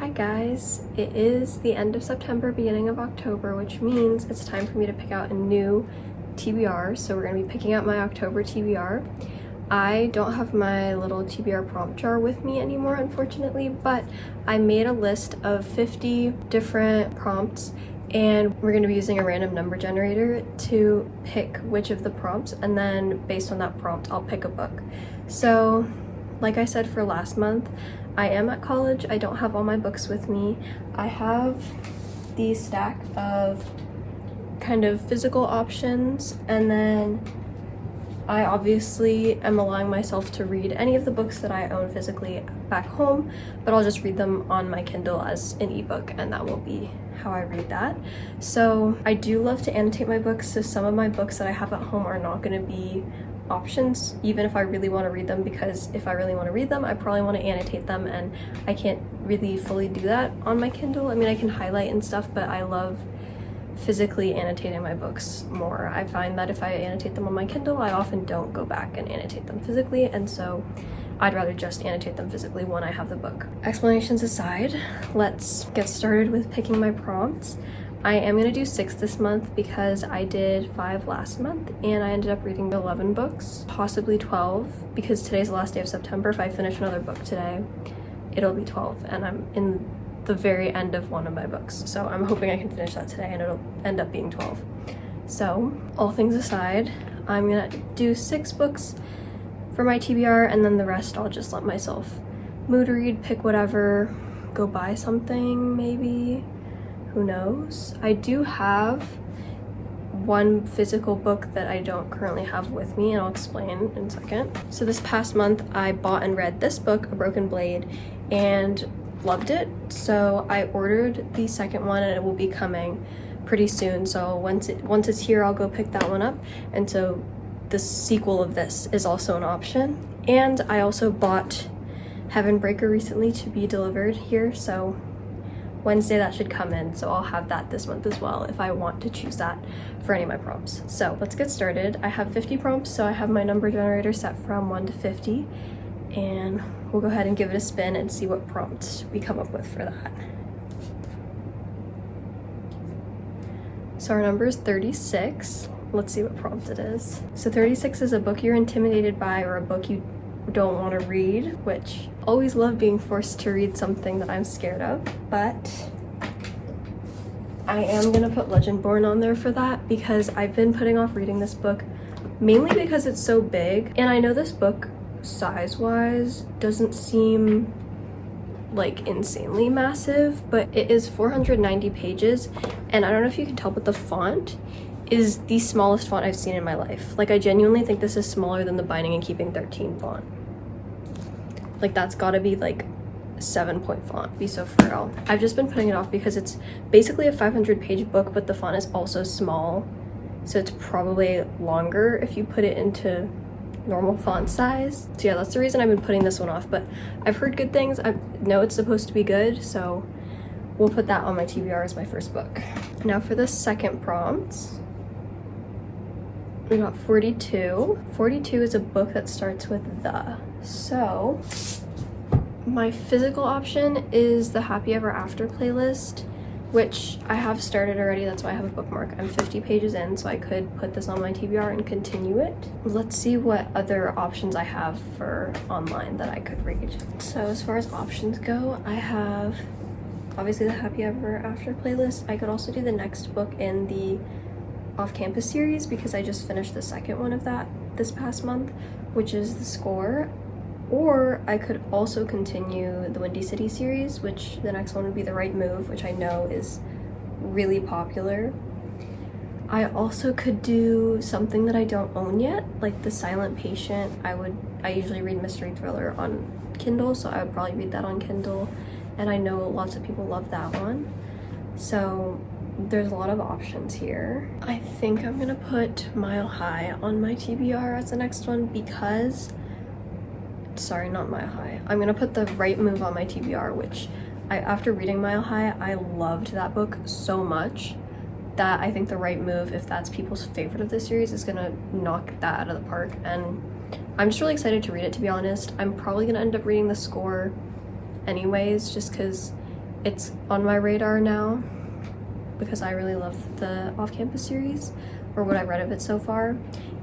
Hi guys, it is the end of September, beginning of October, which means it's time for me to pick out a new TBR. So we're going to be picking out my October TBR. I don't have my little TBR prompt jar with me anymore, unfortunately, but I made a list of 50 different prompts and we're going to be using a random number generator to pick which of the prompts, and then based on that prompt, I'll pick a book. So like I said for last month, I am at college. I don't have all my books with me. I have the stack of kind of physical options, and then I obviously am allowing myself to read any of the books that I own physically back home, but I'll just read them on my Kindle as an ebook, and that will be how I read that. So I do love to annotate my books, so some of my books that I have at home are not going to be options even if I really want to read them, because if I really want to read them I probably want to annotate them, and I can't really fully do that on my Kindle. I mean, I can highlight and stuff, but I love physically annotating my books more. I find that if I annotate them on my Kindle, I often don't go back and annotate them physically, and so I'd rather just annotate them physically when I have the book. Explanations aside, let's get started with picking my prompts. I am going to do 6 this month because I did 5 last month and I ended up reading 11 books, possibly 12, because today's the last day of September. If I finish another book today, it'll be 12, and I'm in the very end of one of my books, so I'm hoping I can finish that today and it'll end up being 12. So all things aside, I'm gonna do 6 books for my TBR, and then the rest I'll just let myself mood read, pick whatever, go buy something maybe, who knows. I do have one physical book that I don't currently have with me, and I'll explain in a second. So this past month I bought and read this book, A Broken Blade, and loved it. So I ordered the second one and it will be coming pretty soon. So once it's here, I'll go pick that one up. And so the sequel of this is also an option. And I also bought Heaven Breaker recently to be delivered here, so Wednesday that should come in, so I'll have that this month as well if I want to choose that for any of my prompts. So let's get started. I have 50 prompts, so I have my number generator set from 1 to 50, and we'll go ahead and give it a spin and see what prompts we come up with for that. So our number is 36. Let's see what prompt it is. So 36 is a book you're intimidated by, or a book you don't want to read, which I always love being forced to read something that I'm scared of, but I am gonna put Legendborn on there for that because I've been putting off reading this book mainly because it's so big, and I know this book size-wise doesn't seem like insanely massive, but it is 490 pages, and I don't know if you can tell, but the font is the smallest font I've seen in my life. Like, I genuinely think this is smaller than the Binding and Keeping 13 font. Like, that's gotta be like 7-point font, be so for real. I've just been putting it off because it's basically a 500-page book, but the font is also small, so it's probably longer if you put it into normal font size. So yeah, that's the reason I've been putting this one off, but I've heard good things. I know it's supposed to be good, so we'll put that on my TBR as my first book. Now for the second prompt, we got 42. 42 is a book that starts with the. So my physical option is the Happy Ever After playlist, which I have started already. That's why I have a bookmark. I'm 50 pages in, so I could put this on my TBR and continue it. Let's see what other options I have for online that I could read. So as far as options go, I have obviously the Happy Ever After playlist. I could also do the next book in the off-campus series because I just finished the second one of that this past month, which is The Score. Or I could also continue the Windy City series, which the next one would be The Right Move, which I know is really popular. I also could do something that I don't own yet, like The Silent Patient. I usually read mystery thriller on Kindle, so I would probably read that on Kindle, and I know lots of people love that one. So there's a lot of options here. I think I'm gonna put Mile High on my TBR as the next one because, sorry, not Mile High. I'm gonna put The Right Move on my TBR, which after reading Mile High, I loved that book so much that I think The Right Move, if that's people's favorite of this series, is gonna knock that out of the park, and I'm just really excited to read it, to be honest. I'm probably gonna end up reading The Score anyways, just because it's on my radar now because I really love the off-campus series, or what I've read of it so far.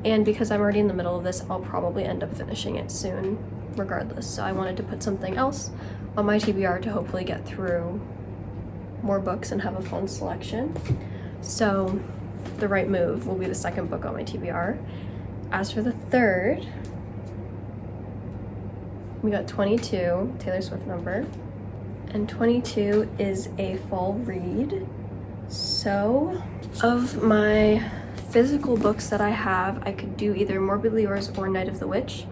And because I'm already in the middle of this, I'll probably end up finishing it soon regardless. So I wanted to put something else on my TBR to hopefully get through more books and have a fun selection. So The Right Move will be the second book on my TBR. As for the third, we got 22, Taylor Swift number. And 22 is a fall read. So of my physical books that I have, I could do either Morbidly Yours or Night of the Witch.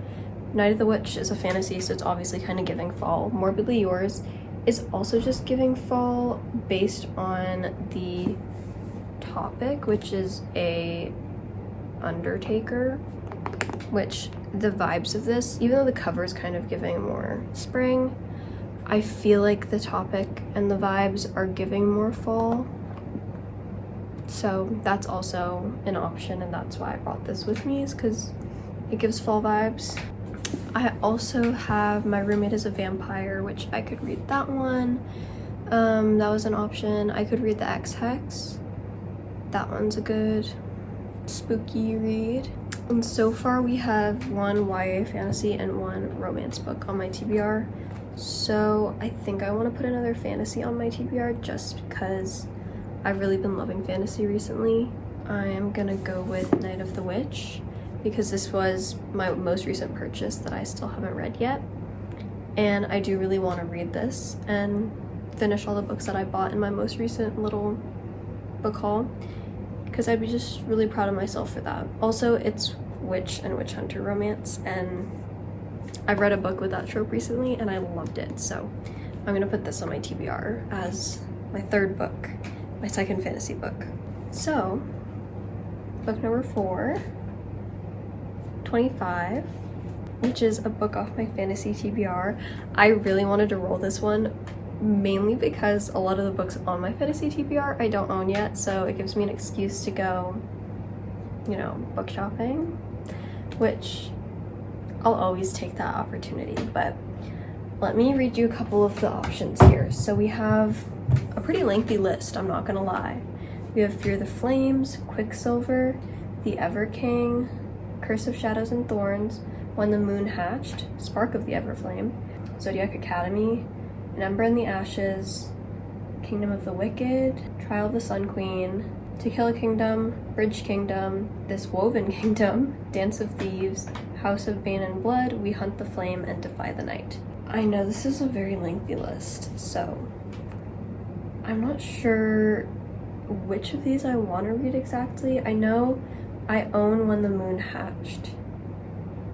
Night of the Witch is a fantasy, so it's obviously kind of giving fall. Morbidly Yours is also just giving fall based on the topic, which is a undertaker, which the vibes of this, even though the cover is kind of giving more spring, I feel like the topic and the vibes are giving more fall. So that's also an option, and that's why I brought this with me, is because it gives fall vibes. I also have My Roommate is a Vampire, which I could read that one. That was an option. I could read The X-Hex. That one's a good spooky read. And so far we have one YA fantasy and one romance book on my TBR. So I think I want to put another fantasy on my TBR just because I've really been loving fantasy recently. I am gonna go with Night of the Witch because this was my most recent purchase that I still haven't read yet. And I do really want to read this and finish all the books that I bought in my most recent little book haul, because I'd be just really proud of myself for that. Also, it's witch and witch hunter romance, and I've read a book with that trope recently and I loved it. So I'm gonna put this on my TBR as my third book, my second fantasy book. So book number 4, 25, which is a book off my fantasy TBR. I really wanted to roll this one mainly because a lot of the books on my fantasy TBR I don't own yet, so it gives me an excuse to go, you know, book shopping, which I'll always take that opportunity. But let me read you a couple of the options here. So we have a pretty lengthy list, I'm not gonna lie. We have Fear the Flames, Quicksilver, The Ever King, Curse of Shadows and Thorns, When the Moon Hatched, Spark of the Everflame, Zodiac Academy, An Ember in the Ashes, Kingdom of the Wicked, Trial of the Sun Queen, To Kill a Kingdom, Bridge Kingdom, This Woven Kingdom, Dance of Thieves, House of Bane and Blood, We Hunt the Flame, and Defy the Night. I know this is a very lengthy list, so I'm not sure which of these I want to read exactly. I know I own When the Moon Hatched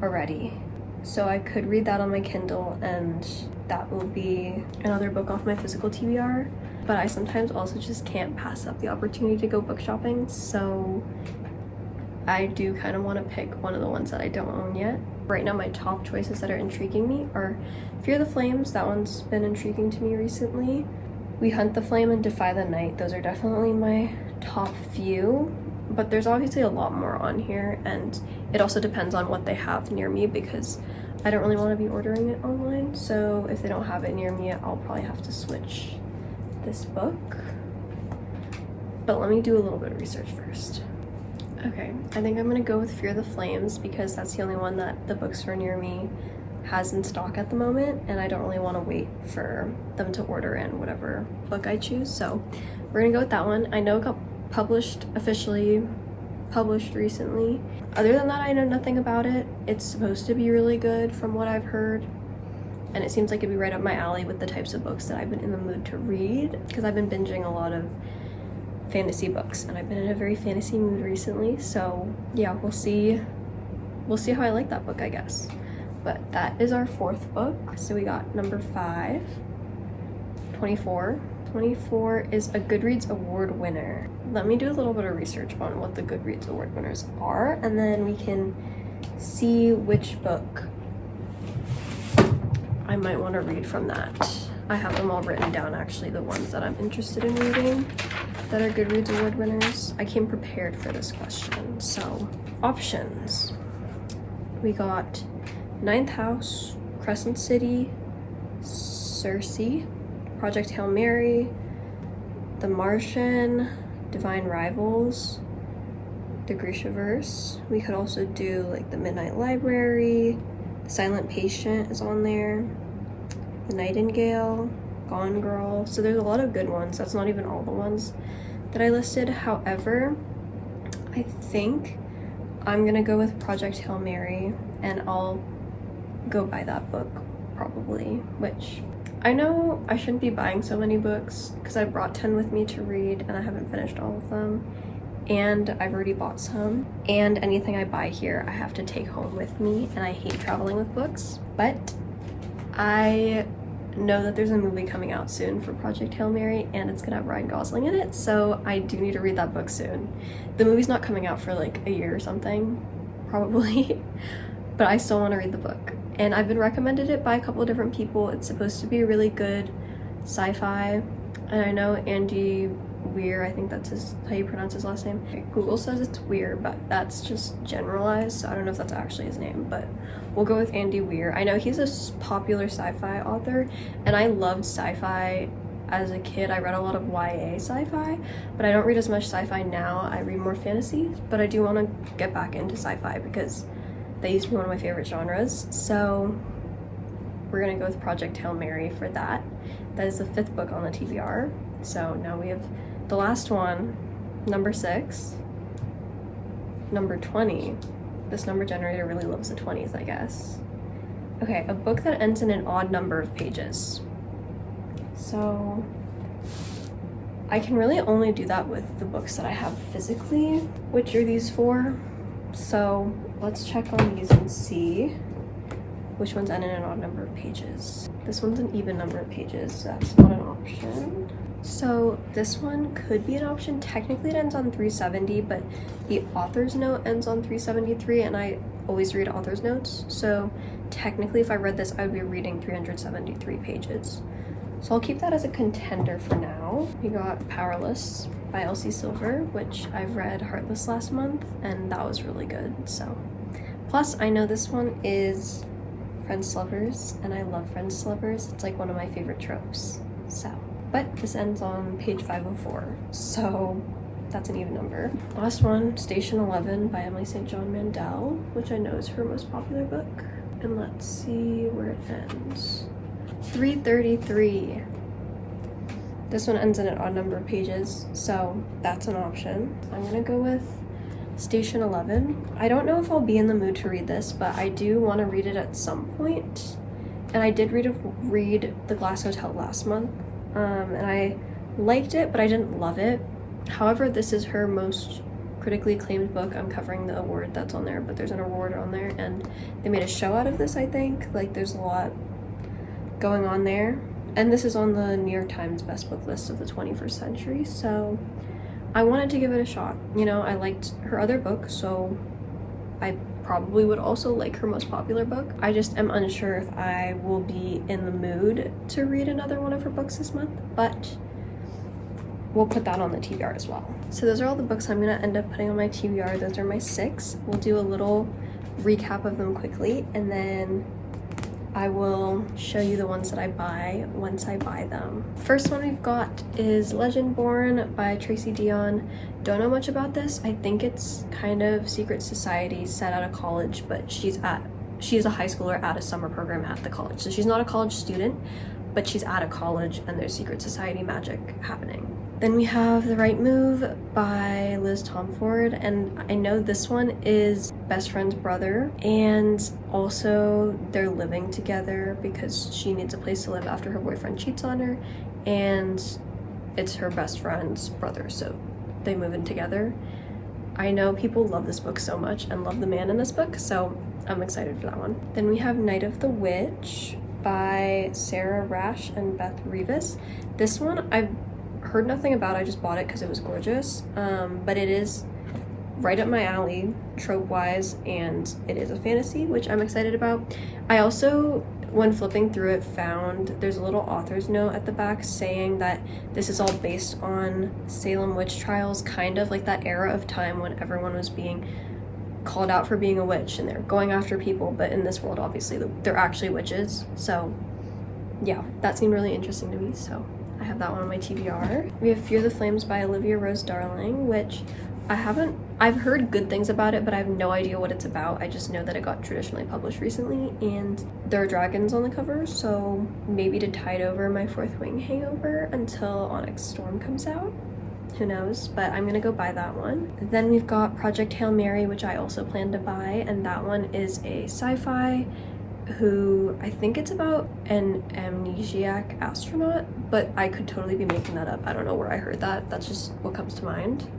already, so I could read that on my Kindle, and that will be another book off my physical TBR. But I sometimes also just can't pass up the opportunity to go book shopping, so I do kind of want to pick one of the ones that I don't own yet. Right now my top choices that are intriguing me are Fear the Flames, that one's been intriguing to me recently. We Hunt the Flame and Defy the Night, those are definitely my top few, but there's obviously a lot more on here, and it also depends on what they have near me because I don't really want to be ordering it online, so if they don't have it near me, I'll probably have to switch this book. But let me do a little bit of research first. Okay, I think I'm gonna go with Fear the Flames because that's the only one that the bookstore near me has in stock at the moment, and I don't really want to wait for them to order in whatever book I choose, so we're gonna go with that one. I know it got officially published recently. Other than that, I know nothing about it. It's supposed to be really good from what I've heard, and it seems like it'd be right up my alley with the types of books that I've been in the mood to read, because I've been binging a lot of fantasy books and I've been in a very fantasy mood recently. So yeah, we'll see how I like that book, I guess. But that is our fourth book. So we got number 5, 24. 24 is a Goodreads award winner. Let me do a little bit of research on what the Goodreads award winners are, and then we can see which book I might want to read from that. I have them all written down, actually, the ones that I'm interested in reading that are Goodreads award winners. I came prepared for this question. So, options. We got Ninth House, Crescent City, Circe, Project Hail Mary, The Martian, Divine Rivals, the Grishaverse. We could also do like The Midnight Library, The Silent Patient is on there, The Nightingale, Gone Girl. So there's a lot of good ones. That's not even all the ones that I listed. However, I think I'm gonna go with Project Hail Mary, and I'll go buy that book probably, which I know I shouldn't be buying so many books because I brought 10 with me to read and I haven't finished all of them, and I've already bought some, and anything I buy here I have to take home with me, and I hate traveling with books. But I know that there's a movie coming out soon for Project Hail Mary, and it's gonna have Ryan Gosling in it, so I do need to read that book soon. The movie's not coming out for like a year or something, probably, but I still want to read the book. And I've been recommended it by a couple of different people. It's supposed to be really good sci-fi, and I know Andy Weir, I think that's how you pronounce his last name. Google says it's Weir, but that's just generalized, so I don't know if that's actually his name, but we'll go with Andy Weir. I know he's a popular sci-fi author, and I loved sci-fi as a kid. I read a lot of YA sci-fi, but I don't read as much sci-fi now. I read more fantasy, but I do want to get back into sci-fi because that used to be one of my favorite genres. So we're gonna go with Project Hail Mary for that. That is the 5th book on the TBR. So now we have the last one, number 6, number 20. This number generator really loves the 20s, I guess. Okay, a book that ends in an odd number of pages. So I can really only do that with the books that I have physically, which are these 4. So let's check on these and see which ones end in an odd number of pages. This one's an even number of pages, so that's not an option. So this one could be an option. Technically it ends on 370, but the author's note ends on 373, and I always read author's notes. So technically if I read this, I would be reading 373 pages. So I'll keep that as a contender for now. We got Powerless by Elsie Silver, which I've read Heartless last month, and that was really good. So plus I know this one is Friends Lovers, and I love Friends Lovers. It's like one of my favorite tropes. So, but this ends on page 504, so that's an even number. Last one, Station 11 by Emily St. John Mandel, which I know is her most popular book. And let's see where it ends. 333. This one ends in an odd number of pages, so that's an option. I'm gonna go with Station 11. I don't know if I'll be in the mood to read this, but I do want to read it at some point. And I did read The Glass Hotel last month, and I liked it, but I didn't love it. However, this is her most critically acclaimed book. I'm covering the award that's on there, but there's an award on there, and they made a show out of this, I think. Like, there's a lot going on there. And this is on the New York Times best book list of the 21st century, so I wanted to give it a shot. You know, I liked her other book, so I probably would also like her most popular book. I just am unsure if I will be in the mood to read another one of her books this month, but we'll put that on the TBR as well. So those are all the books I'm gonna end up putting on my TBR. Those are my 6. We'll do a little recap of them quickly, and then I will show you the ones that I buy once I buy them. First one we've got is Legendborn by Tracy Dion. Don't know much about this. I think it's kind of secret society set out of college, but she's a high schooler at a summer program at the college. So she's not a college student, but she's at a college and there's secret society magic happening. Then we have The Right Move by Liz Tomford, and I know this one is best friend's brother, and also they're living together because she needs a place to live after her boyfriend cheats on her, and it's her best friend's brother, so they move in together. I know people love this book so much and love the man in this book, so I'm excited for that one. Then we have Night of the Witch by Sarah Rash and Beth Rivas. This one I've heard nothing about. I just bought it because it was gorgeous, but it is right up my alley trope wise, and it is a fantasy, which I'm excited about. I also, when flipping through it, found there's a little author's note at the back saying that this is all based on Salem witch trials, kind of like that era of time when everyone was being called out for being a witch and they're going after people, but in this world obviously they're actually witches. So yeah, that seemed really interesting to me, so I have that one on my TBR. We have Fear the Flames by Olivia Rose Darling, which I've heard good things about it, but I have no idea what it's about. I just know that it got traditionally published recently, and there are dragons on the cover, so maybe to tide over my Fourth Wing hangover until Onyx Storm comes out. Who knows, but I'm gonna go buy that one. Then we've got Project Hail Mary, which I also plan to buy, and that one is a sci-fi who I think it's about an amnesiac astronaut, but I could totally be making that up. I don't know where I heard that. That's just what comes to mind.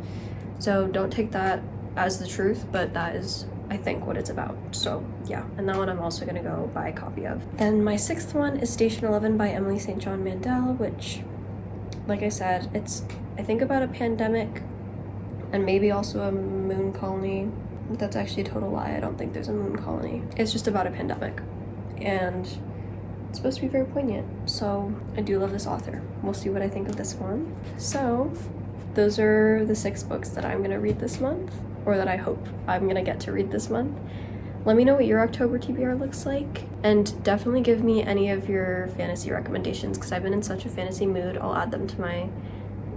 So don't take that as the truth, but that is, I think, what it's about. So yeah, and that one I'm also gonna go buy a copy of. Then my sixth one is Station 11 by Emily St. John Mandel, which, like I said, it's, I think, about a pandemic and maybe also a moon colony. That's actually a total lie. I don't think there's a moon colony. It's just about a pandemic, and it's supposed to be very poignant. So I do love this author. We'll see what I think of this one. So those are the 6 books that I'm gonna read this month, or that I hope I'm gonna get to read this month. Let me know what your October TBR looks like, and definitely give me any of your fantasy recommendations, because I've been in such a fantasy mood. I'll add them to my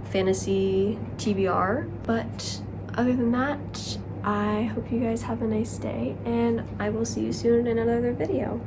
fantasy TBR. But other than that, I hope you guys have a nice day, and I will see you soon in another video.